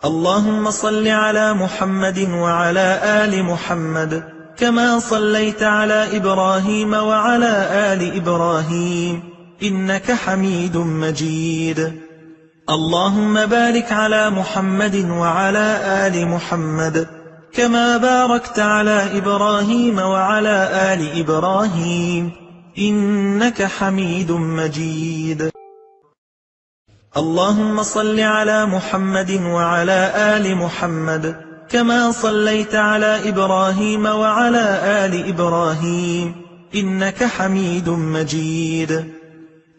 اللهم صل على محمد وعلى آل محمد كما صليت على إبراهيم وعلى آل إبراهيم إنك حميد مجيد. اللهم بارك على محمد وعلى آل محمد كما باركت على إبراهيم وعلى آل إبراهيم إنك حميد مجيد. اللهم صل على محمد وعلى آل محمد كما صليت على إبراهيم وعلى آل إبراهيم إنك حميد مجيد.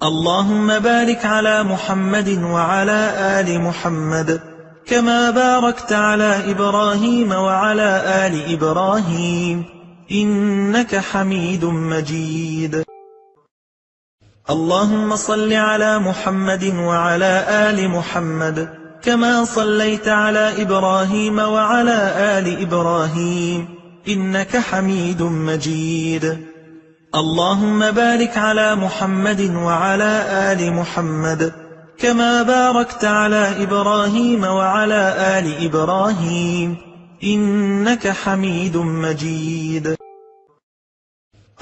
اللهم بارك على محمد وعلى آل محمد كما باركت على إبراهيم وعلى آل إبراهيم إنك حميد مجيد. اللهم صل على محمد وعلى آل محمد كما صليت على إبراهيم وعلى آل إبراهيم إنك حميد مجيد. اللهم بارك على محمد وعلى آل محمد كما باركت على إبراهيم وعلى آل إبراهيم إنك حميد مجيد.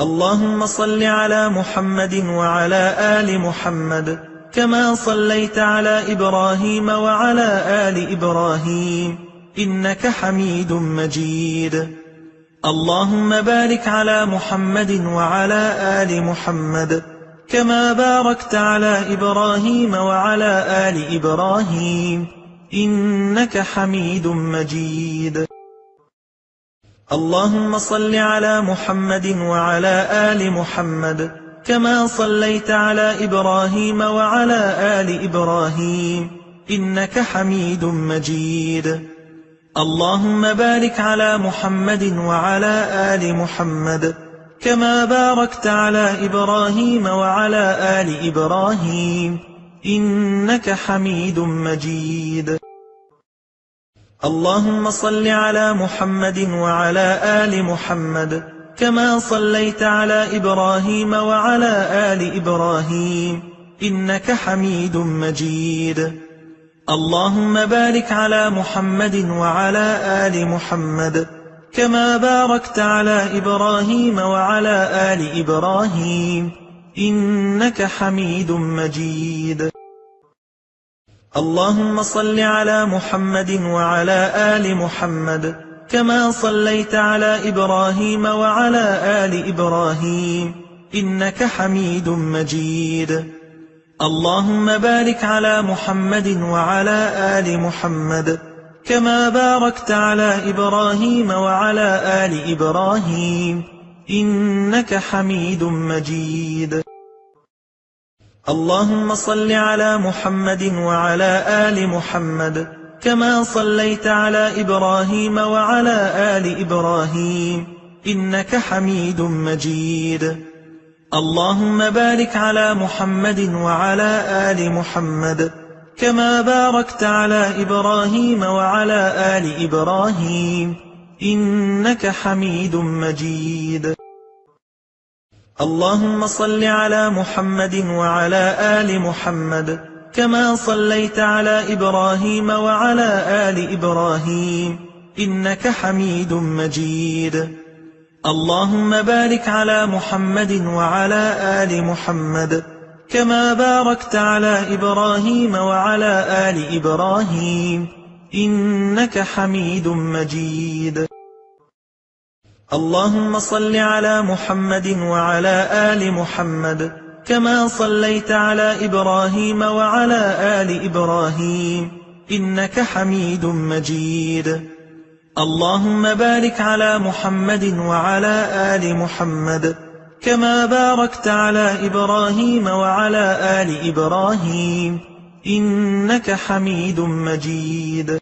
اللهم صل على محمد وعلى آل محمد كما صليت على إبراهيم وعلى آل إبراهيم إنك حميد مجيد. اللهم بارك على محمد وعلى آل محمد كما باركت على إبراهيم وعلى آل إبراهيم إنك حميد مجيد. اللهم صل على محمد وعلى آل محمد كما صليت على إبراهيم وعلى آل إبراهيم إنك حميد مجيد. اللهم بارك على محمد وعلى آل محمد كما باركت على إبراهيم وعلى آل إبراهيم إنك حميد مجيد. اللهم صل على محمد وعلى آل محمد كما صليت على إبراهيم وعلى آل إبراهيم إنك حميد مجيد. اللهم بارك على محمد وعلى آل محمد كما باركت على إبراهيم وعلى آل إبراهيم إنك حميد مجيد. اللهم صل على محمد وعلى آل محمد كما صليت على إبراهيم وعلى آل إبراهيم إنك حميد مجيد. اللهم بارك على محمد وعلى آل محمد كما باركت على إبراهيم وعلى آل إبراهيم إنك حميد مجيد. اللهم صل على محمد وعلى آل محمد كما صليت على إبراهيم وعلى آل إبراهيم إنك حميد مجيد. اللهم بارك على محمد وعلى آل محمد كما باركت على إبراهيم وعلى آل إبراهيم إنك حميد مجيد. اللهم صل على محمد وعلى آل محمد كما صليت على إبراهيم وعلى آل إبراهيم إنك حميد مجيد. اللهم بارك على محمد وعلى آل محمد كما باركت على إبراهيم وعلى آل إبراهيم إنك حميد مجيد. اللهم صل على محمد وعلى آل محمد كما صليت على إبراهيم وعلى آل إبراهيم إنك حميد مجيد. اللهم بارك على محمد وعلى آل محمد كما باركت على إبراهيم وعلى آل إبراهيم إنك حميد مجيد.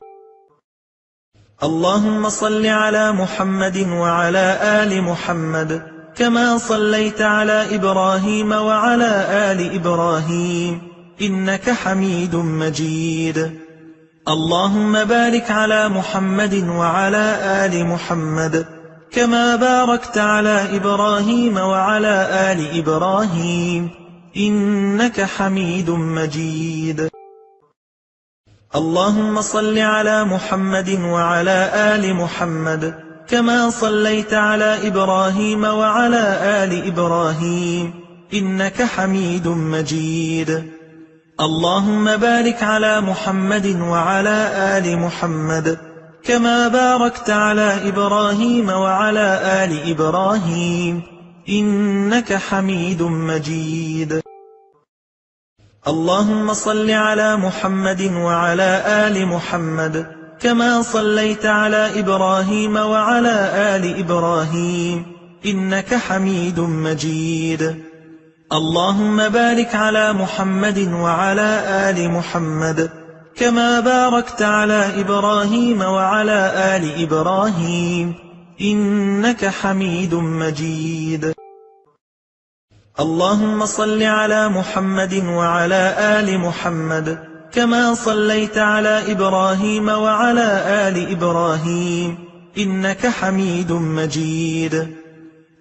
اللهم صل على محمد وعلى آل محمد كما صليت على إبراهيم وعلى آل إبراهيم إنك حميد مجيد. اللهم بارك على محمد وعلى آل محمد كما باركت على إبراهيم وعلى آل إبراهيم إنك حميد مجيد. اللهم صل على محمد وعلى آل محمد كما صليت على إبراهيم وعلى آل إبراهيم إنك حميد مجيد. اللهم بارك على محمد وعلى آل محمد كما باركت على إبراهيم وعلى آل إبراهيم إنك حميد مجيد. اللهم صل على محمد وعلى آل محمد كما صليت على إبراهيم وعلى آل إبراهيم إنك حميد مجيد. اللهم بارك على محمد وعلى آل محمد كما باركت على إبراهيم وعلى آل إبراهيم إنك حميد مجيد. اللهم صل على محمد وعلى آل محمد كما صليت على إبراهيم وعلى آل إبراهيم إنك حميد مجيد.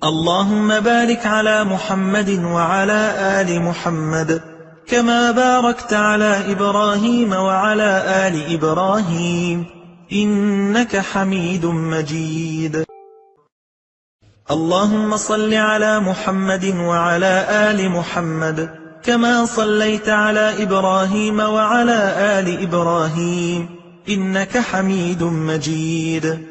اللهم بارك على محمد وعلى آل محمد كما باركت على إبراهيم وعلى آل إبراهيم إنك حميد مجيد. اللهم صل على محمد وعلى آل محمد كما صليت على إبراهيم وعلى آل إبراهيم إنك حميد مجيد.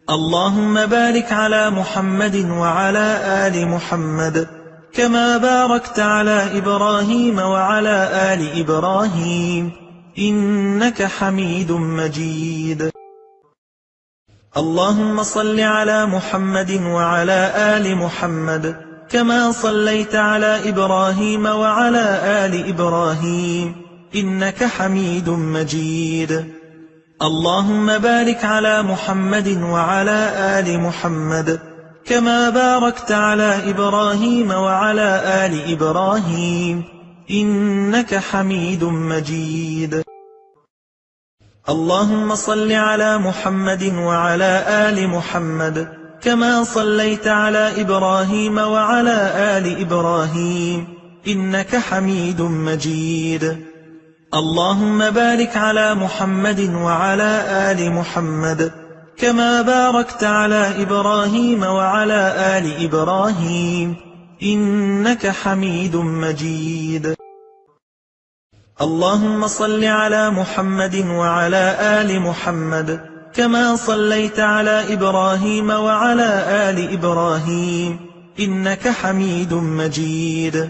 اللهم بارك على محمد وعلى آل محمد كما باركت على إبراهيم وعلى آل إبراهيم إنك حميد مجيد. اللهم صل على محمد وعلى آل محمد كما صليت على إبراهيم وعلى آل إبراهيم إنك حميد مجيد. اللهم بارك على محمد وعلى آل محمد كما باركت على إبراهيم وعلى آل إبراهيم إنك حميد مجيد. اللهم صل على محمد وعلى آل محمد كما صليت على إبراهيم وعلى آل إبراهيم إنك حميد مجيد. اللهم بارك على محمد وعلى آل محمد كما باركت على إبراهيم وعلى آل إبراهيم إنك حميد مجيد. اللهم صل على محمد وعلى آل محمد كما صليت على إبراهيم وعلى آل إبراهيم إنك حميد مجيد.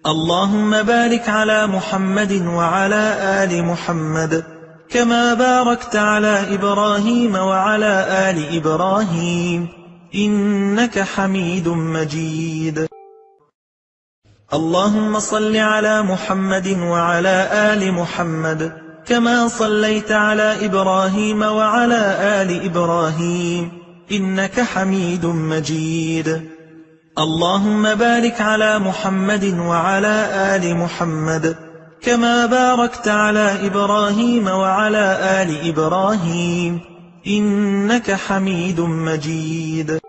اللهم بارك على محمد وعلى آل محمد كما باركت على إبراهيم وعلى آل إبراهيم إنك حميد مجيد. اللهم صل على محمد وعلى آل محمد كما صليت على إبراهيم وعلى آل إبراهيم إنك حميد مجيد. اللهم بارك على محمد وعلى آل محمد كما باركت على إبراهيم وعلى آل إبراهيم إنك حميد مجيد.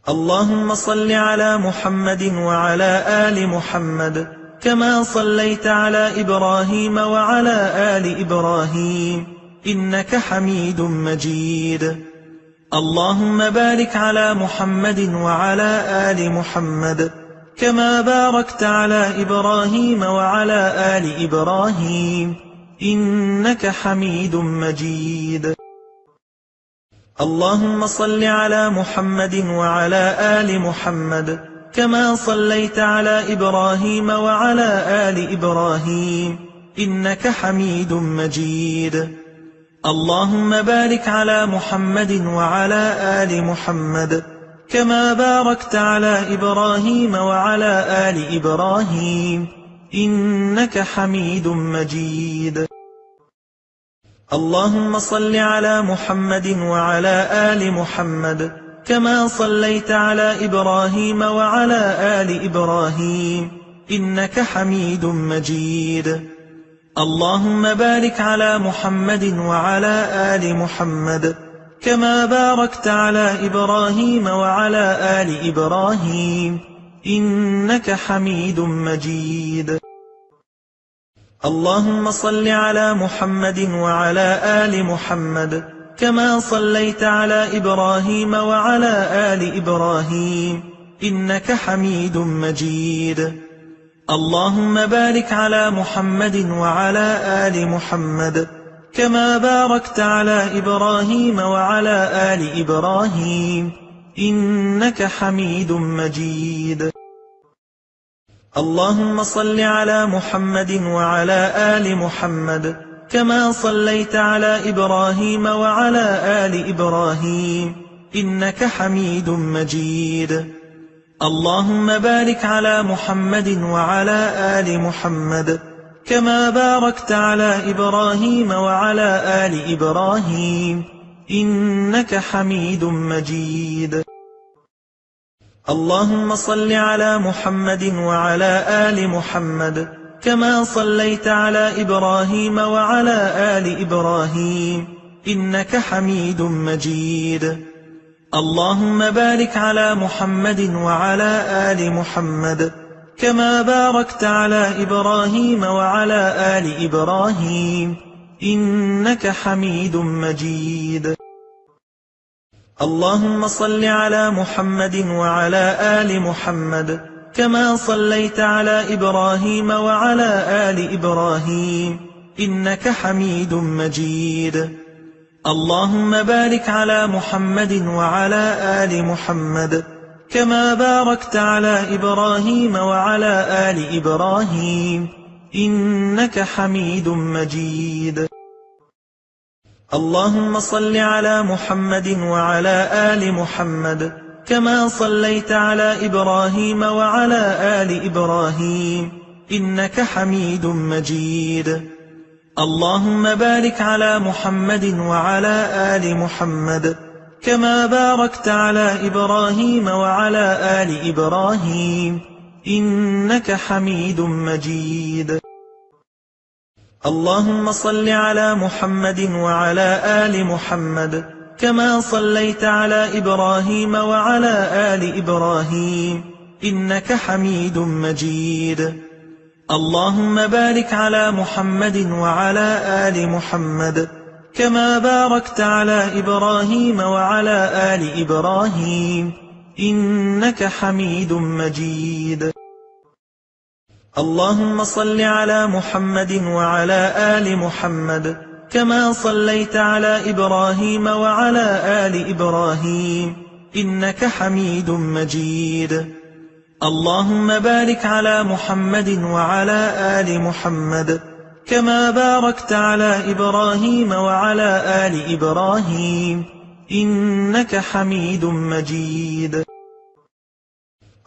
اللهم صل على محمد وعلى آل محمد كما صليت على إبراهيم وعلى آل إبراهيم إنك حميد مجيد. اللهم بارك على محمد وعلى آل محمد كما باركت على إبراهيم وعلى آل إبراهيم إنك حميد مجيد. اللهم صل على محمد وعلى آل محمد كما صليت على إبراهيم وعلى آل إبراهيم إنك حميد مجيد. اللهم بارك على محمد وعلى آل محمد كما باركت على إبراهيم وعلى آل إبراهيم إنك حميد مجيد. اللهم صل على محمد وعلى آل محمد كما صليت على إبراهيم وعلى آل إبراهيم إنك حميد مجيد. اللهم بارك على محمد وعلى آل محمد كما باركت على إبراهيم وعلى آل إبراهيم إنك حميد مجيد. اللهم صل على محمد وعلى آل محمد كما صليت على إبراهيم وعلى آل إبراهيم إنك حميد مجيد. اللهم بارك على محمد وعلى آل محمد كما باركت على إبراهيم وعلى آل إبراهيم إنك حميد مجيد. اللهم صل على محمد وعلى آل محمد كما صليت على إبراهيم وعلى آل إبراهيم إنك حميد مجيد. اللهم بارك على محمد وعلى آل محمد كما باركت على إبراهيم وعلى آل إبراهيم إنك حميد مجيد. اللهم صل على محمد وعلى آل محمد كما صليت على إبراهيم وعلى آل إبراهيم إنك حميد مجيد. اللهم بارك على محمد وعلى آل محمد كما باركت على إبراهيم وعلى آل إبراهيم إنك حميد مجيد. اللهم صل على محمد وعلى آل محمد كما صليت على إبراهيم وعلى آل إبراهيم إنك حميد مجيد. اللهم بارك على محمد وعلى آل محمد كما باركت على إبراهيم وعلى آل إبراهيم إنك حميد مجيد. اللهم صل على محمد وعلى آل محمد كما صليت على إبراهيم وعلى آل إبراهيم إنك حميد مجيد. اللهم بارك على محمد وعلى آل محمد كما باركت على إبراهيم وعلى آل إبراهيم إنك حميد مجيد. اللهم صل على محمد وعلى آل محمد كما صليت على إبراهيم وعلى آل إبراهيم إنك حميد مجيد. اللهم بارك على محمد وعلى آل محمد كما باركت على إبراهيم وعلى آل إبراهيم إنك حميد مجيد. اللهم صل على محمد وعلى آل محمد كما صليت على إبراهيم وعلى آل إبراهيم إنك حميد مجيد. اللهم بارك على محمد وعلى آل محمد كما باركت على إبراهيم وعلى آل إبراهيم إنك حميد مجيد.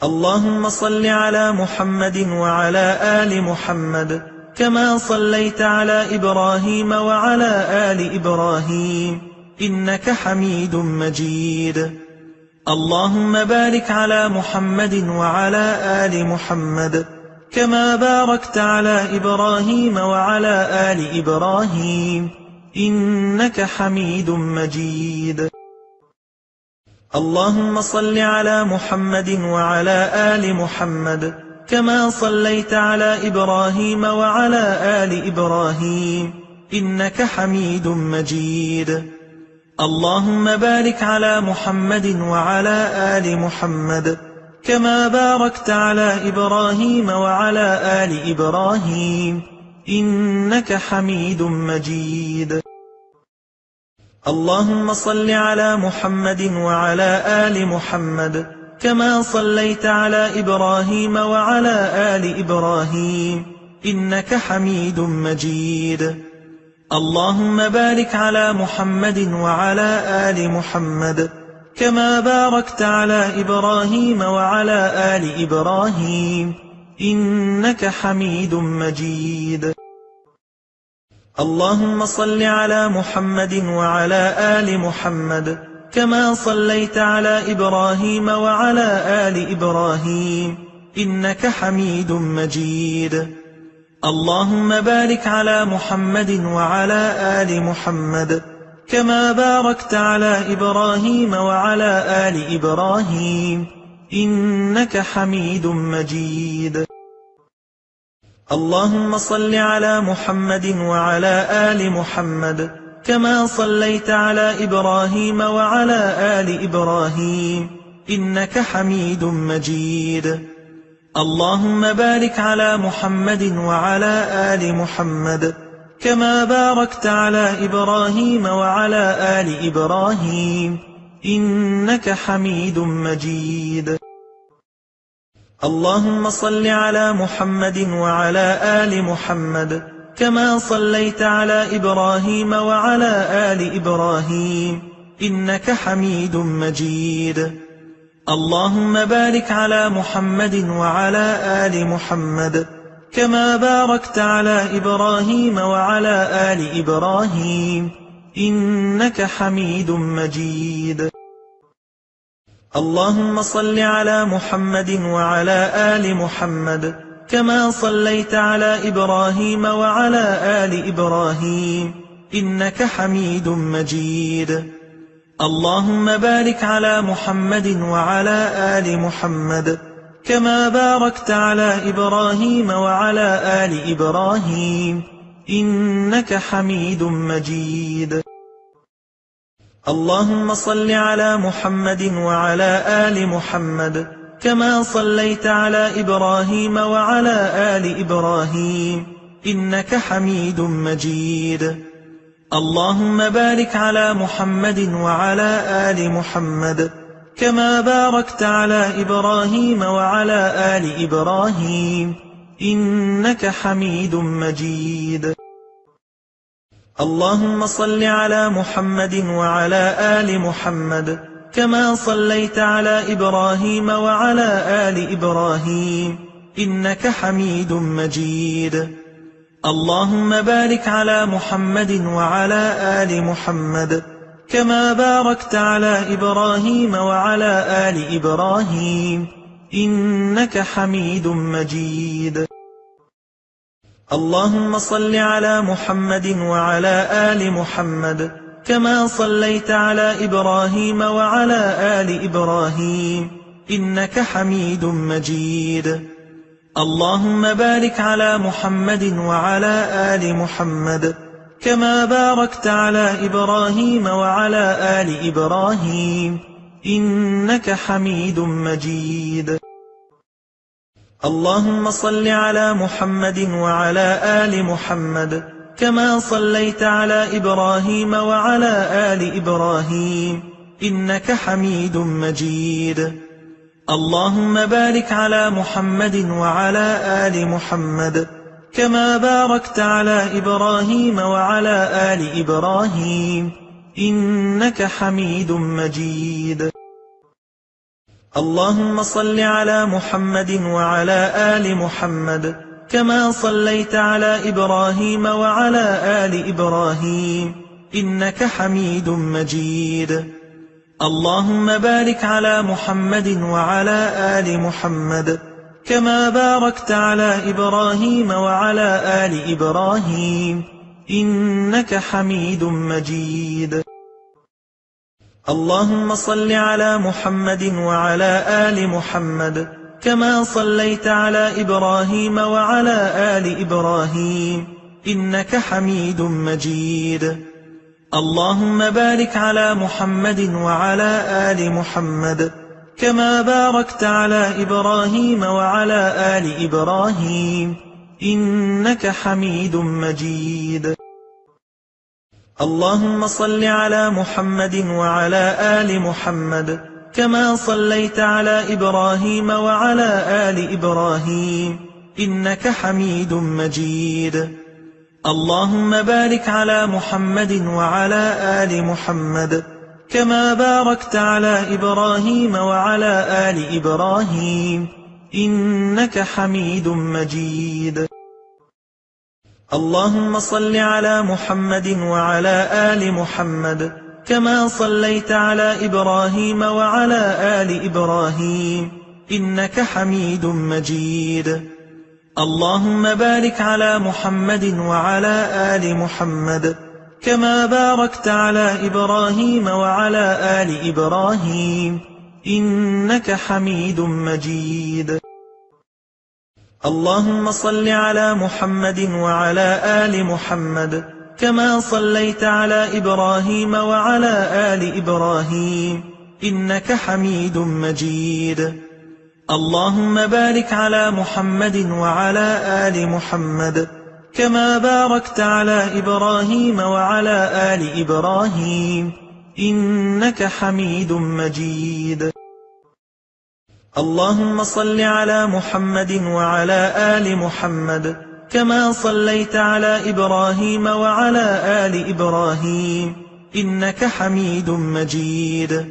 اللهم صل على محمد وعلى آل محمد كما صليت على إبراهيم وعلى آل إبراهيم إنك حميد مجيد. اللهم بارك على محمد وعلى آل محمد كما باركت على إبراهيم وعلى آل إبراهيم إنك حميد مجيد. اللهم صل على محمد وعلى آل محمد كما صليت على إبراهيم وعلى آل إبراهيم إنك حميد مجيد. اللهم بارك على محمد وعلى آل محمد كما باركت على إبراهيم وعلى آل إبراهيم إنك حميد مجيد. اللهم صل على محمد وعلى آل محمد كما صليت على إبراهيم وعلى آل إبراهيم إنك حميد مجيد. اللهم بارك على محمد وعلى آل محمد كما باركت على إبراهيم وعلى آل إبراهيم إنك حميد مجيد. اللهم صل على محمد وعلى آل محمد كما صليت على إبراهيم وعلى آل إبراهيم إنك حميد مجيد. اللهم بارك على محمد وعلى آل محمد كما باركت على إبراهيم وعلى آل إبراهيم إنك حميد مجيد. اللهم صل على محمد وعلى آل محمد كما صليت على إبراهيم وعلى آل إبراهيم إنك حميد مجيد. اللهم بارك على محمد وعلى آل محمد كما باركت على إبراهيم وعلى آل إبراهيم إنك حميد مجيد. اللهم صل على محمد وعلى آل محمد كما صليت على إبراهيم وعلى آل إبراهيم إنك حميد مجيد. اللهم بارك على محمد وعلى آل محمد كما باركت على إبراهيم وعلى آل إبراهيم إنك حميد مجيد. اللهم صل على محمد وعلى آل محمد كما صليت على إبراهيم وعلى آل إبراهيم إنك حميد مجيد. اللهم بارك على محمد وعلى آل محمد كما باركت على إبراهيم وعلى آل إبراهيم إنك حميد مجيد. اللهم صل على محمد وعلى آل محمد كما صليت على إبراهيم وعلى آل إبراهيم إنك حميد مجيد. اللهم بارك على محمد وعلى آل محمد كما باركت على إبراهيم وعلى آل إبراهيم إنك حميد مجيد. اللهم صل على محمد وعلى آل محمد كما صليت على إبراهيم وعلى آل إبراهيم إنك حميد مجيد. اللهم بارك على محمد وعلى آل محمد كما باركت على إبراهيم وعلى آل إبراهيم إنك حميد مجيد. اللهم صل على محمد وعلى آل محمد كما صليت على إبراهيم وعلى آل إبراهيم إنك حميد مجيد. اللهم بارك على محمد وعلى آل محمد كما باركت على إبراهيم وعلى آل إبراهيم إنك حميد مجيد. اللهم صل على محمد وعلى آل محمد كما صليت على إبراهيم وعلى آل إبراهيم إنك حميد مجيد. اللهم بارك على محمد وعلى آل محمد كما باركت على إبراهيم وعلى آل إبراهيم إنك حميد مجيد. اللهم صل على محمد وعلى آل محمد كما صليت على إبراهيم وعلى آل إبراهيم إنك حميد مجيد. اللهم بارك على محمد وعلى آل محمد كما باركت على إبراهيم وعلى آل إبراهيم إنك حميد مجيد. اللهم صل على محمد وعلى آل محمد كما صليت على إبراهيم وعلى آل إبراهيم إنك حميد مجيد. اللهم بارك على محمد وعلى آل محمد كما باركت على إبراهيم وعلى آل إبراهيم إنك حميد مجيد. اللهم صل على محمد وعلى آل محمد كما صليت على إبراهيم وعلى آل إبراهيم إنك حميد مجيد. اللهم بارك على محمد وعلى آل محمد كما باركت على إبراهيم وعلى آل إبراهيم إنك حميد مجيد. اللهم صل على محمد وعلى آل محمد كما صليت على إبراهيم وعلى آل إبراهيم إنك حميد مجيد. اللهم بارك على محمد وعلى آل محمد كما باركت على إبراهيم وعلى آل إبراهيم إنك حميد مجيد. اللهم صل على محمد وعلى آل محمد كما صليت على إبراهيم وعلى آل إبراهيم إنك حميد مجيد. اللهم بارك على محمد وعلى آل محمد كما باركت على إبراهيم وعلى آل إبراهيم إنك حميد مجيد. اللهم صل على محمد وعلى آل محمد كما صليت على إبراهيم وعلى آل إبراهيم إنك حميد مجيد.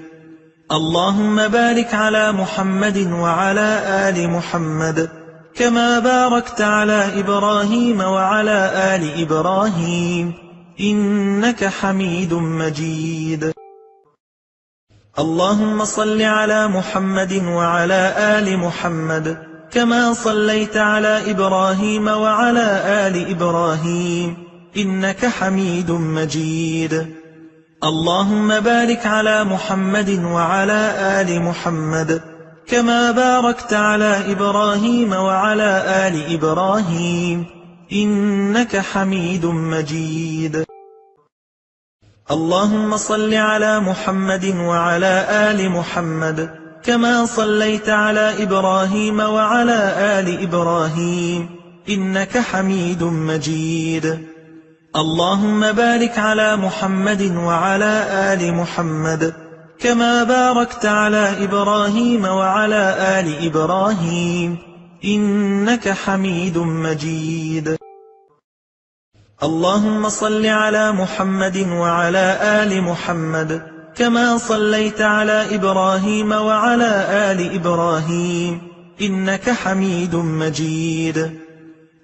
اللهم بارك على محمد وعلى آل محمد كما باركت على إبراهيم وعلى آل إبراهيم إنك حميد مجيد. اللهم صل على محمد وعلى آل محمد كما صليت على إبراهيم وعلى آل إبراهيم إنك حميد مجيد. اللهم بارك على محمد وعلى آل محمد كما باركت على إبراهيم وعلى آل إبراهيم إنك حميد مجيد. اللهم صل على محمد وعلى آل محمد كما صليت على إبراهيم وعلى آل إبراهيم إنك حميد مجيد. اللهم بارك على محمد وعلى آل محمد كما باركت على إبراهيم وعلى آل إبراهيم إنك حميد مجيد. اللهم صل على محمد وعلى آل محمد كما صليت على إبراهيم وعلى آل إبراهيم إنك حميد مجيد.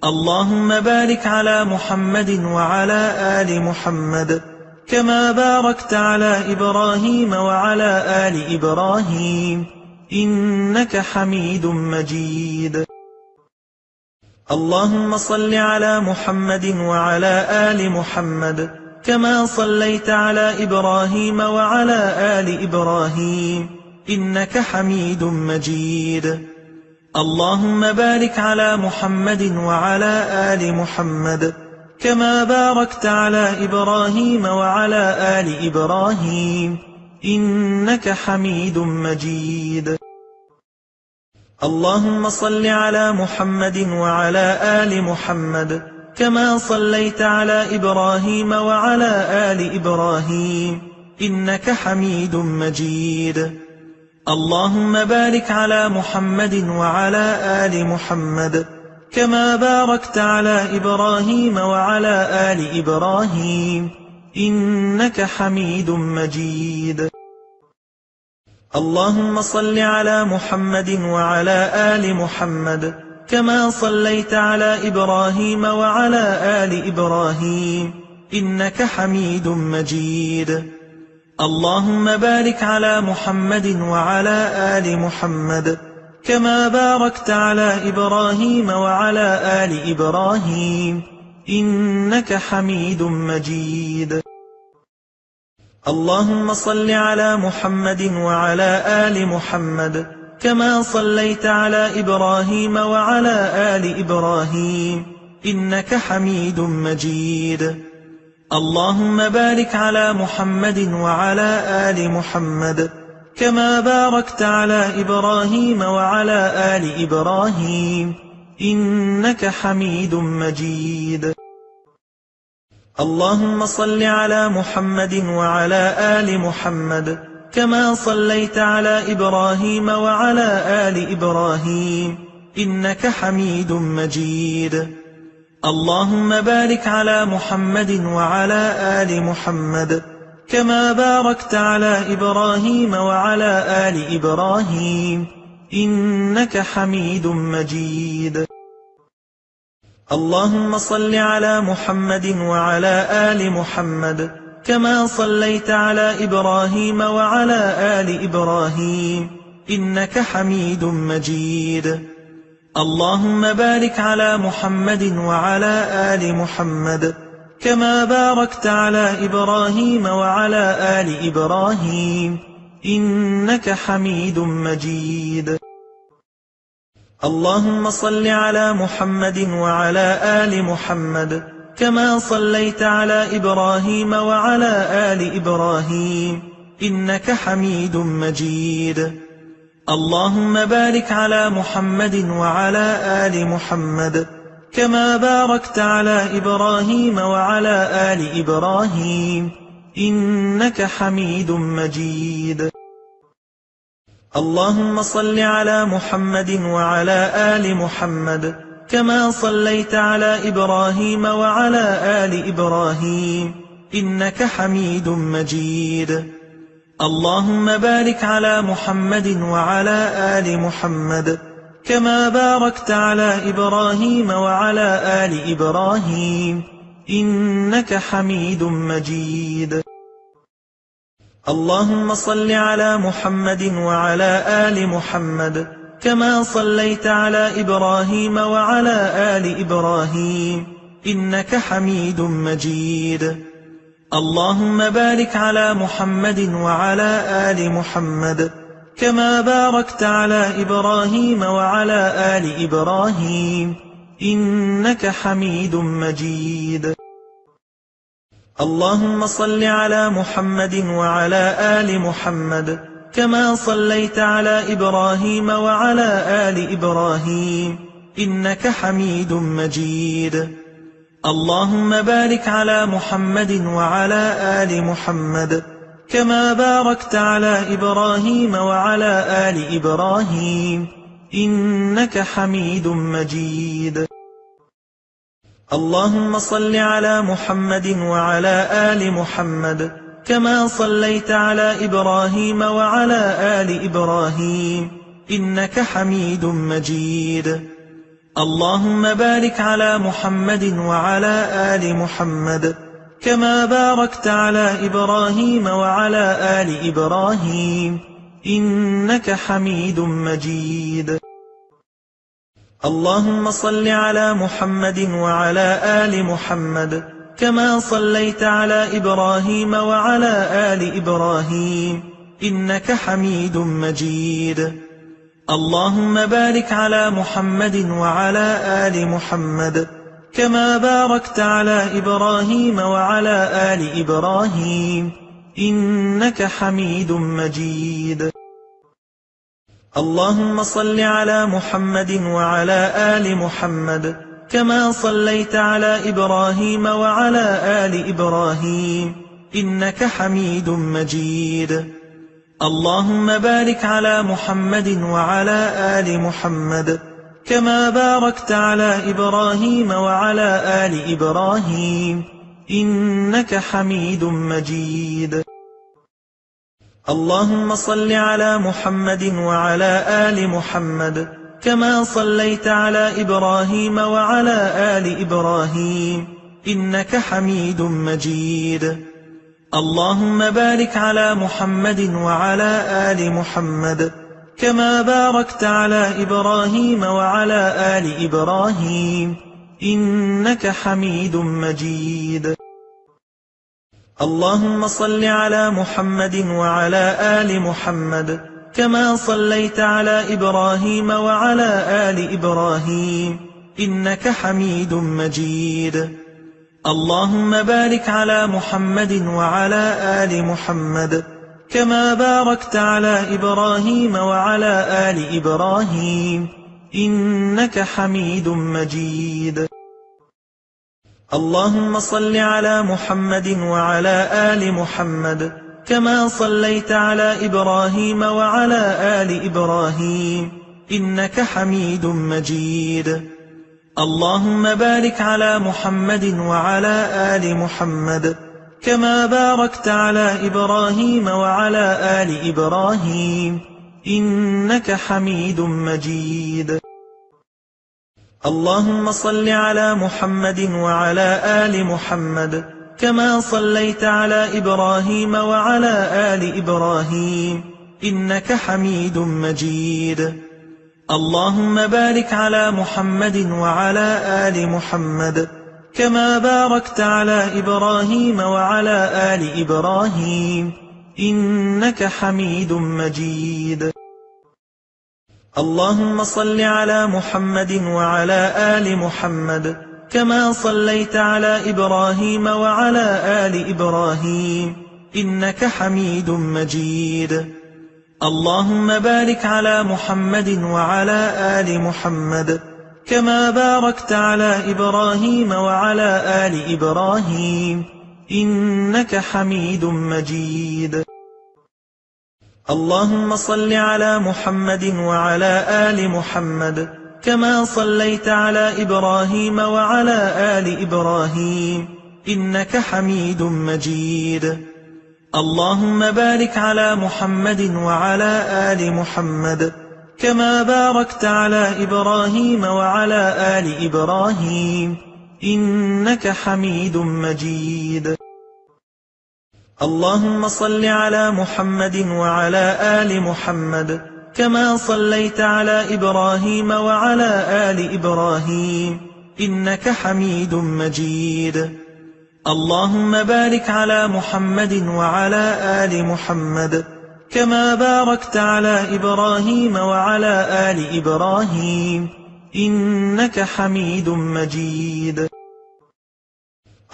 اللهم بارك على محمد وعلى آل محمد كما باركت على إبراهيم وعلى آل إبراهيم إنك حميد مجيد. اللهم صل على محمد وعلى آل محمد كما صليت على إبراهيم وعلى آل إبراهيم إنك حميد مجيد. اللهم بارك على محمد وعلى آل محمد كما باركت على إبراهيم وعلى آل إبراهيم إنك حميد مجيد. اللهم صل على محمد وعلى آل محمد كما صليت على إبراهيم وعلى آل إبراهيم إنك حميد مجيد. اللهم بارك على محمد وعلى آل محمد كما باركت على إبراهيم وعلى آل إبراهيم إنك حميد مجيد. اللهم صل على محمد وعلى آل محمد كما صليت على إبراهيم وعلى آل إبراهيم إنك حميد مجيد. اللهم بارك على محمد وعلى آل محمد كما باركت على إبراهيم وعلى آل إبراهيم إنك حميد مجيد. اللهم صل على محمد وعلى آل محمد كما صليت على إبراهيم وعلى آل إبراهيم إنك حميد مجيد. اللهم بارك على محمد وعلى آل محمد كما باركت على إبراهيم وعلى آل إبراهيم إنك حميد مجيد. اللهم صل على محمد وعلى آل محمد كما صليت على إبراهيم وعلى آل إبراهيم إنك حميد مجيد. اللهم بارك على محمد وعلى آل محمد كما باركت على إبراهيم وعلى آل إبراهيم إنك حميد مجيد. اللهم صل على محمد وعلى آل محمد كما صليت على إبراهيم وعلى آل إبراهيم إنك حميد مجيد. اللهم بارك على محمد وعلى آل محمد كما باركت على إبراهيم وعلى آل إبراهيم إنك حميد مجيد. اللهم صل على محمد وعلى آل محمد كما صليت على إبراهيم وعلى آل إبراهيم إنك حميد مجيد. اللهم بارك على محمد وعلى آل محمد كما باركت على إبراهيم وعلى آل إبراهيم إنك حميد مجيد. اللهم صل على محمد وعلى آل محمد كما صليت على إبراهيم وعلى آل إبراهيم إنك حميد مجيد. اللهم بارك على محمد وعلى آل محمد كما باركت على إبراهيم وعلى آل إبراهيم إنك حميد مجيد. اللهم صل على محمد وعلى آل محمد كما صليت على إبراهيم وعلى آل إبراهيم إنك حميد مجيد. اللهم بارك على محمد وعلى آل محمد كما باركت على إبراهيم وعلى آل إبراهيم إنك حميد مجيد. اللهم صل على محمد وعلى آل محمد كما صليت على إبراهيم وعلى آل إبراهيم إنك حميد مجيد. اللهم بارك على محمد وعلى آل محمد كما باركت على إبراهيم وعلى آل إبراهيم إنك حميد مجيد. اللهم صل على محمد وعلى آل محمد كما صليت على إبراهيم وعلى آل إبراهيم إنك حميد مجيد. اللهم بارك على محمد وعلى آل محمد كما باركت على إبراهيم وعلى آل إبراهيم إنك حميد مجيد. اللهم صل على محمد وعلى آل محمد كما صليت على إبراهيم وعلى آل إبراهيم إنك حميد مجيد. اللهم بارك على محمد وعلى آل محمد كما باركت على إبراهيم وعلى آل إبراهيم إنك حميد مجيد. اللهم صل على محمد وعلى آل محمد كما صليت على إبراهيم وعلى آل إبراهيم إنك حميد مجيد. اللهم بارك على محمد وعلى آل محمد كما باركت على إبراهيم وعلى آل إبراهيم إنك حميد مجيد. اللهم صل على محمد وعلى آل محمد كما صليت على إبراهيم وعلى آل إبراهيم إنك حميد مجيد. اللهم بارك على محمد وعلى آل محمد كما باركت على إبراهيم وعلى آل إبراهيم إنك حميد مجيد. اللهم صل على محمد وعلى آل محمد كما صليت على إبراهيم وعلى آل إبراهيم إنك حميد مجيد. اللهم بارك على محمد وعلى آل محمد كما باركت على إبراهيم وعلى آل إبراهيم إنك حميد مجيد. اللهم صل على محمد وعلى آل محمد كما صليت على إبراهيم وعلى آل إبراهيم إنك حميد مجيد. اللهم بارك على محمد وعلى آل محمد كما باركت على إبراهيم وعلى آل إبراهيم إنك حميد مجيد. اللهم صل على محمد وعلى آل محمد كما صليت على إبراهيم وعلى آل إبراهيم إنك حميد مجيد. اللهم بارك على محمد وعلى آل محمد كما باركت على إبراهيم وعلى آل إبراهيم إنك حميد مجيد. اللهم صل على محمد وعلى آل محمد كما صليت على إبراهيم وعلى آل إبراهيم إنك حميد مجيد. اللهم بارك على محمد وعلى آل محمد كما باركت على إبراهيم وعلى آل إبراهيم إنك حميد مجيد. اللهم صل على محمد وعلى آل محمد كما صليت على إبراهيم وعلى آل إبراهيم إنك حميد مجيد. اللهم بارك على محمد وعلى آل محمد كما باركت على إبراهيم وعلى آل إبراهيم إنك حميد مجيد. اللهم صل على محمد وعلى آل محمد كما صليت على إبراهيم وعلى آل إبراهيم إنك حميد مجيد. اللهم بارك على محمد وعلى آل محمد كما باركت على إبراهيم وعلى آل إبراهيم إنك حميد مجيد.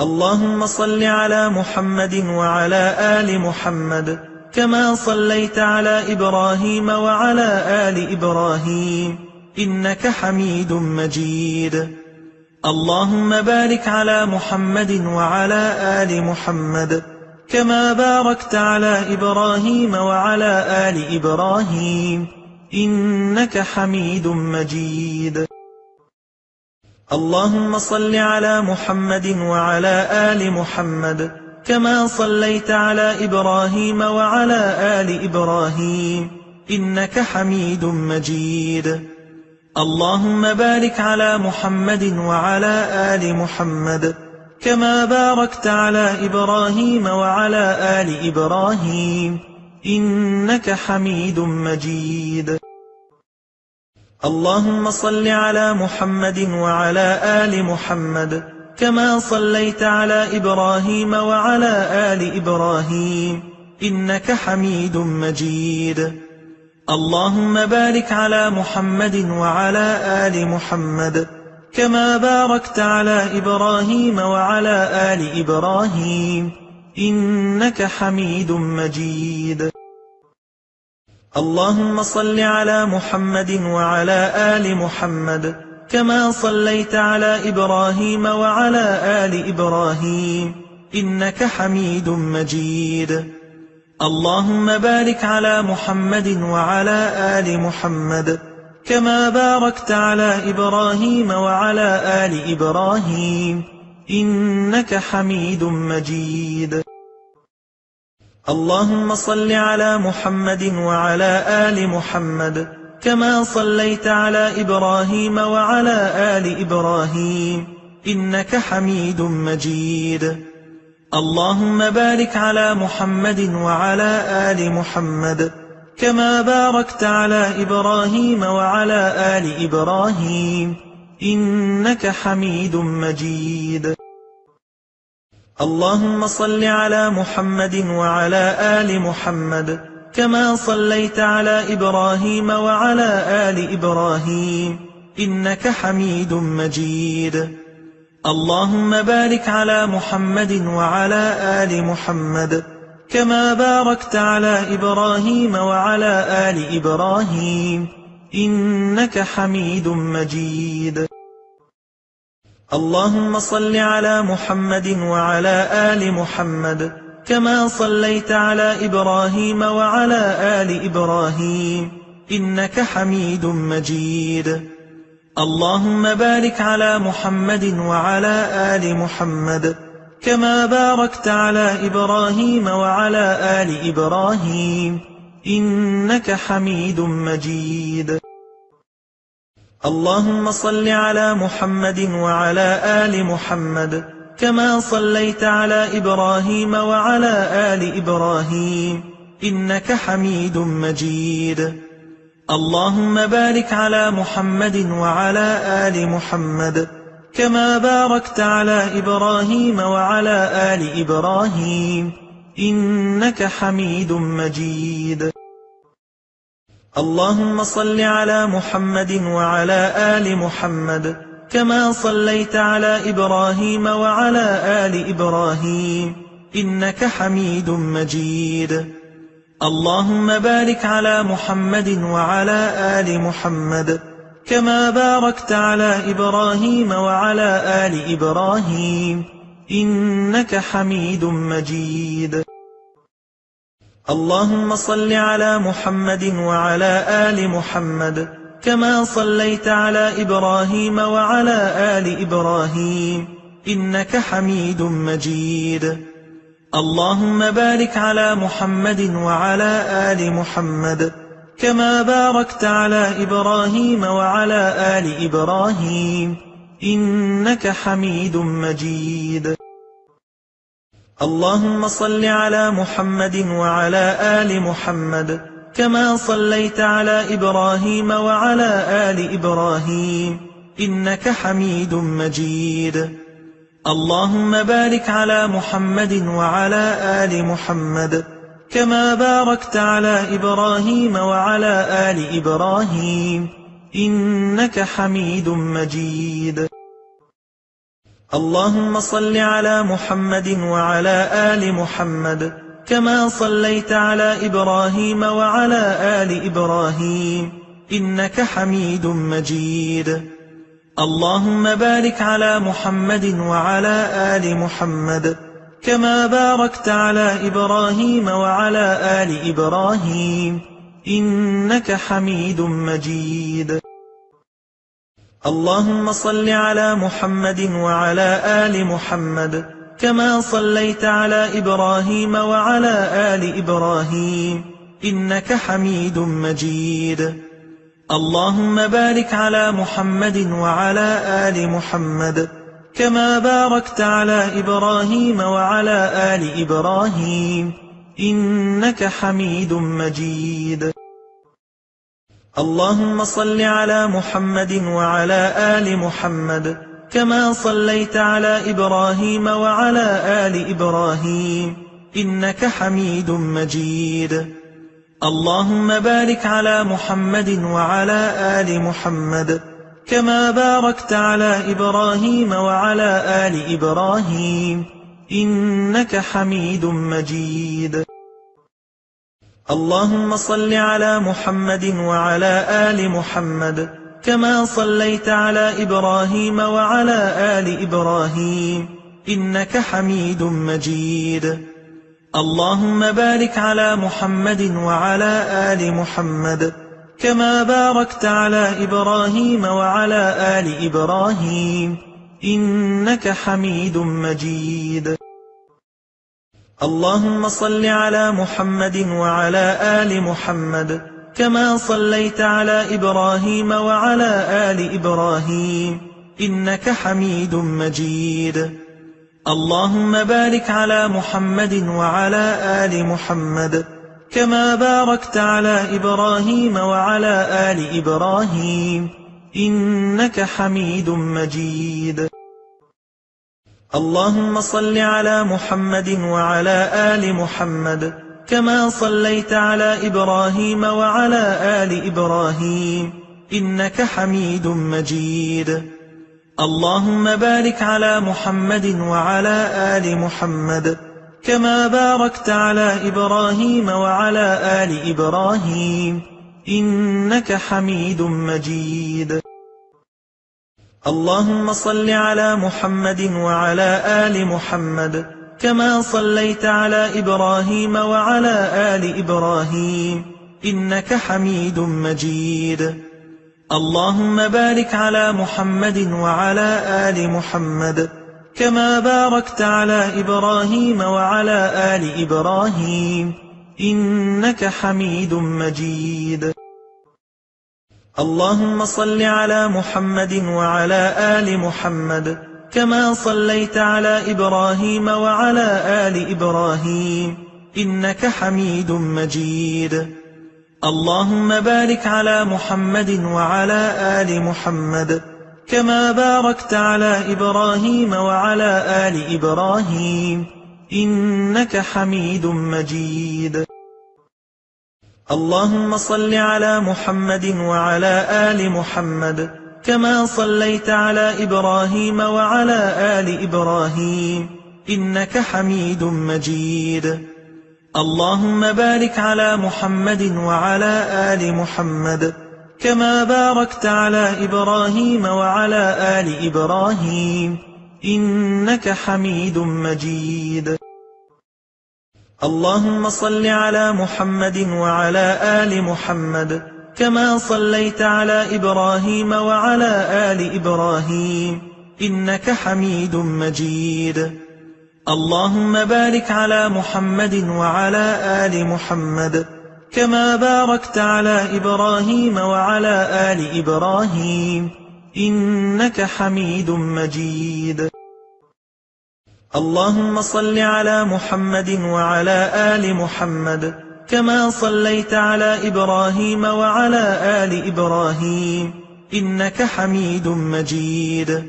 اللهم صل على محمد وعلى آل محمد كما صليت على إبراهيم وعلى آل إبراهيم إنك حميد مجيد. اللهم بارك على محمد وعلى آل محمد كما باركت على إبراهيم وعلى آل إبراهيم إنك حميد مجيد. اللهم صل على محمد وعلى آل محمد كما صليت على إبراهيم وعلى آل إبراهيم إنك حميد مجيد. اللهم بارك على محمد وعلى آل محمد كما باركت على إبراهيم وعلى آل إبراهيم إنك حميد مجيد. اللهم صل على محمد وعلى آل محمد كما صليت على إبراهيم وعلى آل إبراهيم إنك حميد مجيد. اللهم بارك على محمد وعلى آل محمد كما باركت على إبراهيم وعلى آل إبراهيم إنك حميد مجيد. اللهم صل على محمد وعلى آل محمد كما صليت على إبراهيم وعلى آل إبراهيم إنك حميد مجيد. اللهم بارك على محمد وعلى آل محمد كما باركت على إبراهيم وعلى آل إبراهيم إنك حميد مجيد. اللهم صل على محمد وعلى آل محمد كما صليت على إبراهيم وعلى آل إبراهيم إنك حميد مجيد. اللهم بارك على محمد وعلى آل محمد كما باركت على إبراهيم وعلى آل إبراهيم إنك حميد مجيد. اللهم صل على محمد وعلى آل محمد كما صليت على إبراهيم وعلى آل إبراهيم إنك حميد مجيد. اللهم بارك على محمد وعلى آل محمد كما باركت على إبراهيم وعلى آل إبراهيم إنك حميد مجيد. اللهم صل على محمد وعلى آل محمد كما صليت على إبراهيم وعلى آل إبراهيم إنك حميد مجيد. اللهم بارك على محمد وعلى آل محمد كما باركت على إبراهيم وعلى آل إبراهيم إنك حميد مجيد. اللهم صل على محمد وعلى آل محمد كما صليت على إبراهيم وعلى آل إبراهيم إنك حميد مجيد. اللهم بارك على محمد وعلى آل محمد كما باركت على إبراهيم وعلى آل إبراهيم إنك حميد مجيد. اللهم صل على محمد وعلى آل محمد كما صليت على إبراهيم وعلى آل إبراهيم إنك حميد مجيد. اللهم بارك على محمد وعلى آل محمد كما باركت على إبراهيم وعلى آل إبراهيم إنك حميد مجيد. اللهم صل على محمد وعلى آل محمد كما صليت على إبراهيم وعلى آل إبراهيم إنك حميد مجيد. اللهم بارك على محمد وعلى آل محمد كما باركت على إبراهيم وعلى آل إبراهيم إنك حميد مجيد. اللهم صل على محمد وعلى آل محمد كما صليت على إبراهيم وعلى آل إبراهيم إنك حميد مجيد. اللهم بارك على محمد وعلى آل محمد كما باركت على إبراهيم وعلى آل إبراهيم إنك حميد مجيد. اللهم صل على محمد وعلى آل محمد كما صليت على إبراهيم وعلى آل إبراهيم إنك حميد مجيد. اللهم بارك على محمد وعلى آل محمد كما باركت على إبراهيم وعلى آل إبراهيم إنك حميد مجيد. اللهم صل على محمد وعلى آل محمد كما صليت على إبراهيم وعلى آل إبراهيم إنك حميد مجيد. اللهم بارك على محمد وعلى آل محمد كما باركت على إبراهيم وعلى آل إبراهيم إنك حميد مجيد. اللهم صل على محمد وعلى آل محمد كما صليت على إبراهيم وعلى آل إبراهيم إنك حميد مجيد. اللهم بارك على محمد وعلى آل محمد كما باركت على إبراهيم وعلى آل إبراهيم إنك حميد مجيد. اللهم صل على محمد وعلى آل محمد كما صليت على إبراهيم وعلى آل إبراهيم إنك حميد مجيد. اللهم بارك على محمد وعلى آل محمد كما باركت على إبراهيم وعلى آل إبراهيم إنك حميد مجيد. اللهم صل على محمد وعلى آل محمد كما صليت على إبراهيم وعلى آل إبراهيم إنك حميد مجيد. اللهم بارك على محمد وعلى آل محمد كما باركت على إبراهيم وعلى آل إبراهيم إنك حميد مجيد. اللهم صل على محمد وعلى آل محمد كما صليت على إبراهيم وعلى آل إبراهيم إنك حميد مجيد. اللهم بارك على محمد وعلى آل محمد كما باركت على إبراهيم وعلى آل إبراهيم إنك حميد مجيد. اللهم صل على محمد وعلى آل محمد كما صليت على إبراهيم وعلى آل إبراهيم إنك حميد مجيد. اللهم بارك على محمد وعلى آل محمد كما باركت على إبراهيم وعلى آل إبراهيم إنك حميد مجيد. اللهم صل على محمد وعلى آل محمد كما صليت على إبراهيم وعلى آل إبراهيم إنك حميد مجيد. اللهم بارك على محمد وعلى آل محمد كما باركت على إبراهيم وعلى آل إبراهيم إنك حميد مجيد. اللهم صل على محمد وعلى آل محمد كما صليت على إبراهيم وعلى آل إبراهيم إنك حميد مجيد. اللهم بارك على محمد وعلى آل محمد كما باركت على إبراهيم وعلى آل إبراهيم إنك حميد مجيد. اللهم صل على محمد وعلى آل محمد كما صليت على إبراهيم وعلى آل إبراهيم إنك حميد مجيد. اللهم بارك على محمد وعلى آل محمد كما باركت على إبراهيم وعلى آل إبراهيم إنك حميد مجيد. اللهم صل على محمد وعلى آل محمد كما صليت على إبراهيم وعلى آل إبراهيم إنك حميد مجيد.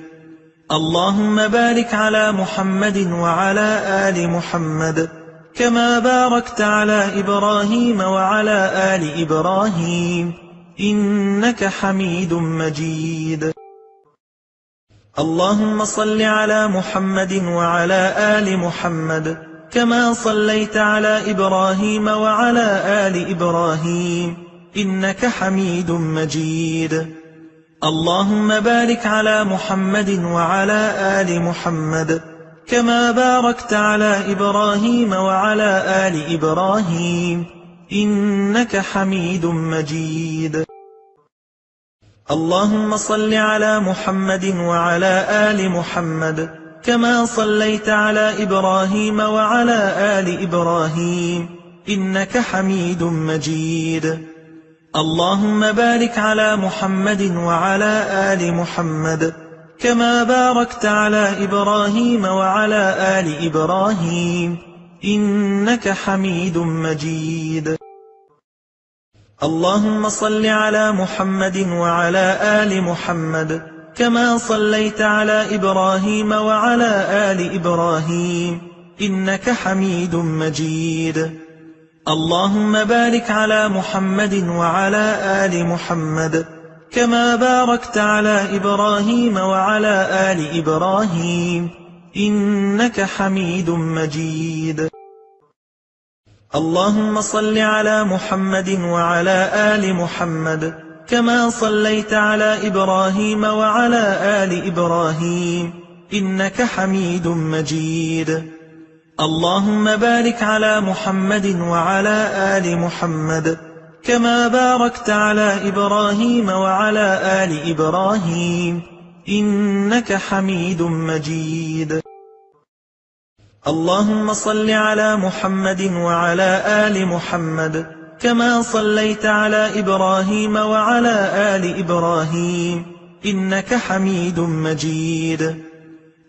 اللهم بارك على محمد وعلى آل محمد كما باركت على إبراهيم وعلى آل إبراهيم إنك حميد مجيد. اللهم صل على محمد وعلى آل محمد كما صليت على إبراهيم وعلى آل إبراهيم إنك حميد مجيد. اللهم بارك على محمد وعلى آل محمد كما باركت على إبراهيم وعلى آل إبراهيم إنك حميد مجيد. اللهم صل على محمد وعلى آل محمد كما صليت على إبراهيم وعلى آل إبراهيم إنك حميد مجيد. اللهم بارك على محمد وعلى آل محمد كما باركت على إبراهيم وعلى آل إبراهيم إنك حميد مجيد. اللهم صل على محمد وعلى آل محمد كما صليت على إبراهيم وعلى آل إبراهيم إنك حميد مجيد. اللهم بارك على محمد وعلى آل محمد كما باركت على إبراهيم وعلى آل إبراهيم إنك حميد مجيد. اللهم صل على محمد وعلى آل محمد كما صليت على إبراهيم وعلى آل إبراهيم إنك حميد مجيد. اللهم بارك على محمد وعلى آل محمد كما باركت على إبراهيم وعلى آل إبراهيم إنك حميد مجيد. اللهم صل على محمد وعلى آل محمد كما صليت على إبراهيم وعلى آل إبراهيم إنك حميد مجيد.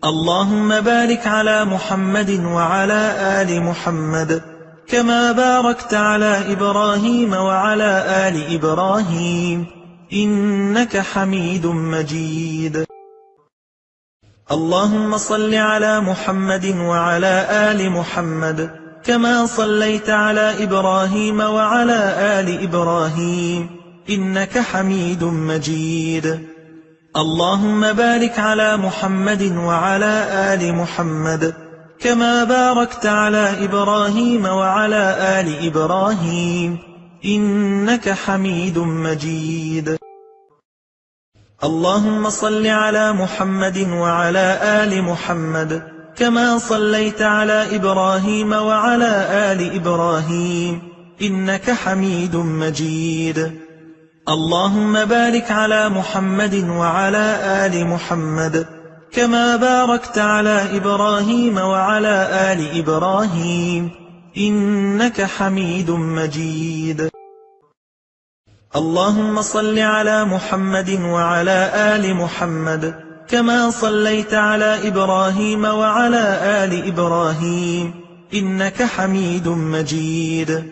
اللهم بارك على محمد وعلى آل محمد كما باركت على إبراهيم وعلى آل إبراهيم إنك حميد مجيد. اللهم صل على محمد وعلى آل محمد كما صليت على إبراهيم وعلى آل إبراهيم إنك حميد مجيد. اللهم بارك على محمد وعلى آل محمد كما باركت على إبراهيم وعلى آل إبراهيم إنك حميد مجيد. اللهم صل على محمد وعلى آل محمد كما صليت على إبراهيم وعلى آل إبراهيم إنك حميد مجيد. اللهم بارك على محمد وعلى آل محمد كما باركت على إبراهيم وعلى آل إبراهيم إنك حميد مجيد. اللهم صل على محمد وعلى آل محمد كما صليت على إبراهيم وعلى آل إبراهيم إنك حميد مجيد.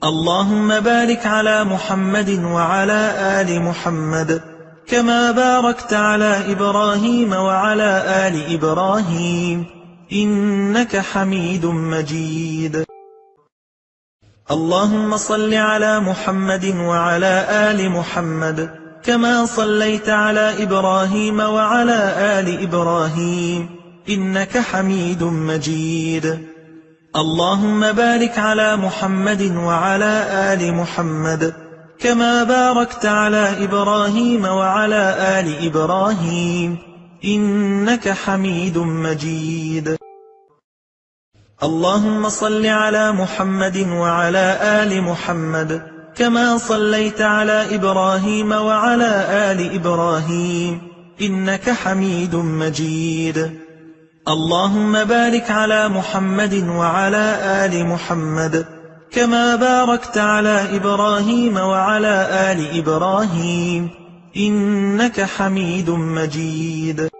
اللهم بارك على محمد وعلى آل محمد كما باركت على إبراهيم وعلى آل إبراهيم إنك حميد مجيد. اللهم صل على محمد وعلى آل محمد كما صليت على إبراهيم وعلى آل إبراهيم إنك حميد مجيد. اللهم بارك على محمد وعلى آل محمد كما باركت على إبراهيم وعلى آل إبراهيم إنك حميد مجيد. اللهم صل على محمد وعلى آل محمد كما صليت على إبراهيم وعلى آل إبراهيم إنك حميد مجيد. اللهم بارك على محمد وعلى آل محمد كما باركت على إبراهيم وعلى آل إبراهيم إنك حميد مجيد.